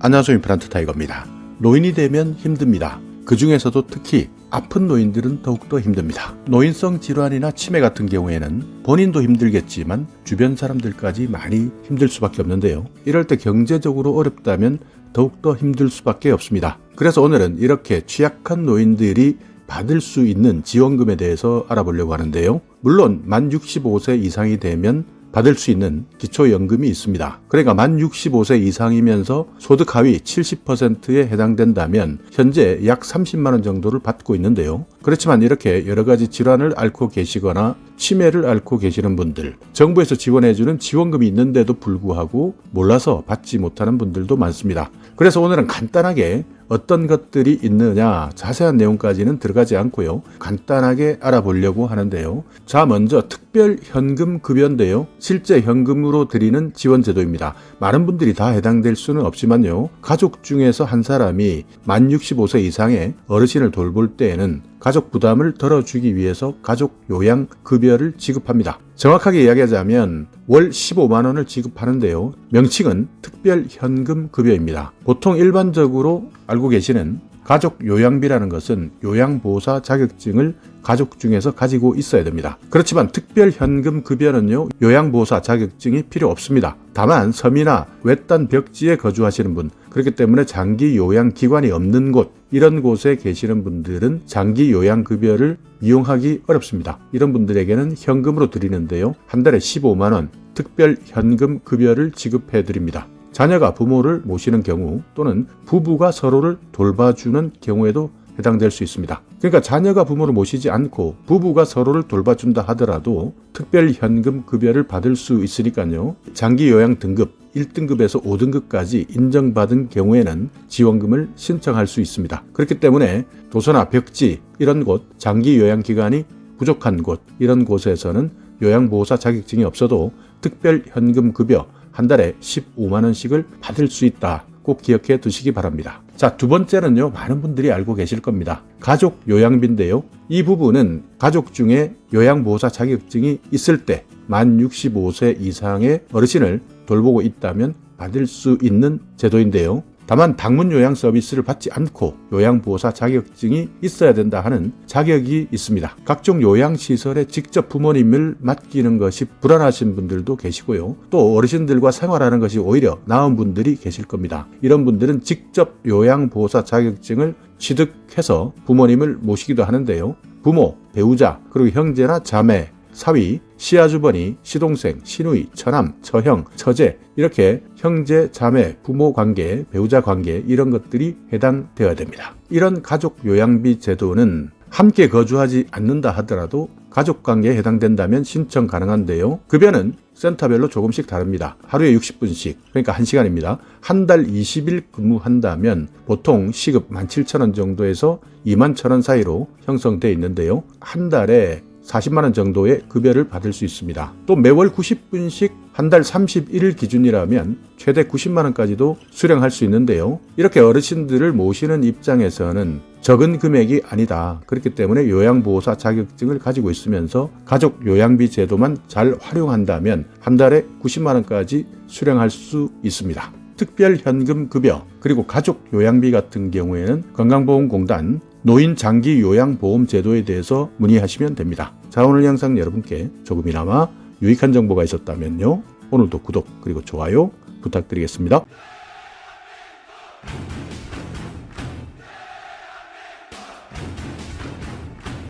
안녕하세요. 임플란트 타이거입니다. 노인이 되면 힘듭니다. 그 중에서도 특히 아픈 노인들은 더욱더 힘듭니다. 노인성 질환이나 치매 같은 경우에는 본인도 힘들겠지만 주변 사람들까지 많이 힘들 수밖에 없는데요. 이럴 때 경제적으로 어렵다면 더욱더 힘들 수밖에 없습니다. 그래서 오늘은 이렇게 취약한 노인들이 받을 수 있는 지원금에 대해서 알아보려고 하는데요. 물론 만 65세 이상이 되면 받을 수 있는 기초연금이 있습니다. 그러니까 만 65세 이상이면서 소득 하위 70%에 해당된다면 현재 약 30만 원 정도를 받고 있는데요. 그렇지만 이렇게 여러 가지 질환을 앓고 계시거나 치매를 앓고 계시는 분들, 정부에서 지원해주는 지원금이 있는데도 불구하고 몰라서 받지 못하는 분들도 많습니다. 그래서 오늘은 간단하게 어떤 것들이 있느냐 자세한 내용까지는 들어가지 않고요. 간단하게 알아보려고 하는데요. 자, 먼저 특별현금급여인데요. 실제 현금으로 드리는 지원제도입니다. 많은 분들이 다 해당될 수는 없지만요. 가족 중에서 한 사람이 만 65세 이상의 어르신을 돌볼 때에는 가족 부담을 덜어주기 위해서 가족 요양급여를 지급합니다. 정확하게 이야기하자면 월 15만 원을 지급하는데요. 명칭은 특별현금급여입니다. 보통 일반적으로 알고 계시는 가족 요양비라는 것은 요양보호사 자격증을 가족 중에서 가지고 있어야 됩니다. 그렇지만 특별현금급여는요, 요양보호사 자격증이 필요 없습니다. 다만 섬이나 외딴 벽지에 거주하시는 분, 그렇기 때문에 장기 요양기관이 없는 곳, 이런 곳에 계시는 분들은 장기 요양급여를 이용하기 어렵습니다. 이런 분들에게는 현금으로 드리는데요. 한 달에 15만 원 특별현금급여를 지급해 드립니다. 자녀가 부모를 모시는 경우 또는 부부가 서로를 돌봐주는 경우에도 해당될 수 있습니다. 그러니까 자녀가 부모를 모시지 않고 부부가 서로를 돌봐준다 하더라도 특별현금급여를 받을 수 있으니까요. 장기요양 등급 1등급에서 5등급까지 인정받은 경우에는 지원금을 신청할 수 있습니다. 그렇기 때문에 도서나 벽지 이런 곳, 장기요양기관이 부족한 곳 이런 곳에서는 요양보호사 자격증이 없어도 특별현금급여 한 달에 15만 원씩을 받을 수 있다. 꼭 기억해 두시기 바랍니다. 자, 두 번째는요. 많은 분들이 알고 계실 겁니다. 가족 요양비인데요. 이 부분은 가족 중에 요양보호사 자격증이 있을 때 만 65세 이상의 어르신을 돌보고 있다면 받을 수 있는 제도인데요. 다만 방문 요양 서비스를 받지 않고 요양보호사 자격증이 있어야 된다 하는 자격이 있습니다. 각종 요양시설에 직접 부모님을 맡기는 것이 불안하신 분들도 계시고요. 또 어르신들과 생활하는 것이 오히려 나은 분들이 계실 겁니다. 이런 분들은 직접 요양보호사 자격증을 취득해서 부모님을 모시기도 하는데요. 부모, 배우자, 그리고 형제나 자매, 사위, 시아주버니, 시동생, 시누이, 처남, 처형, 처제 이렇게 형제, 자매, 부모 관계, 배우자 관계 이런 것들이 해당되어야 됩니다. 이런 가족 요양비 제도는 함께 거주하지 않는다 하더라도 가족관계에 해당된다면 신청 가능한데요. 급여는 센터별로 조금씩 다릅니다. 하루에 60분씩, 그러니까 1시간입니다. 한 달 20일 근무한다면 보통 시급 17,000원 정도에서 21,000원 사이로 형성되어 있는데요. 한 달에 40만 원 정도의 급여를 받을 수 있습니다. 또 매월 90분씩 한 달 31일 기준이라면 최대 90만 원까지도 수령할 수 있는데요. 이렇게 어르신들을 모시는 입장에서는 적은 금액이 아니다. 그렇기 때문에 요양보호사 자격증을 가지고 있으면서 가족 요양비 제도만 잘 활용한다면 한 달에 90만 원까지 수령할 수 있습니다. 특별현금급여 그리고 가족 요양비 같은 경우에는 건강보험공단 노인 장기 요양보험 제도에 대해서 문의하시면 됩니다. 자, 오늘 영상 여러분께 조금이나마 유익한 정보가 있었다면요. 오늘도 구독 그리고 좋아요 부탁드리겠습니다.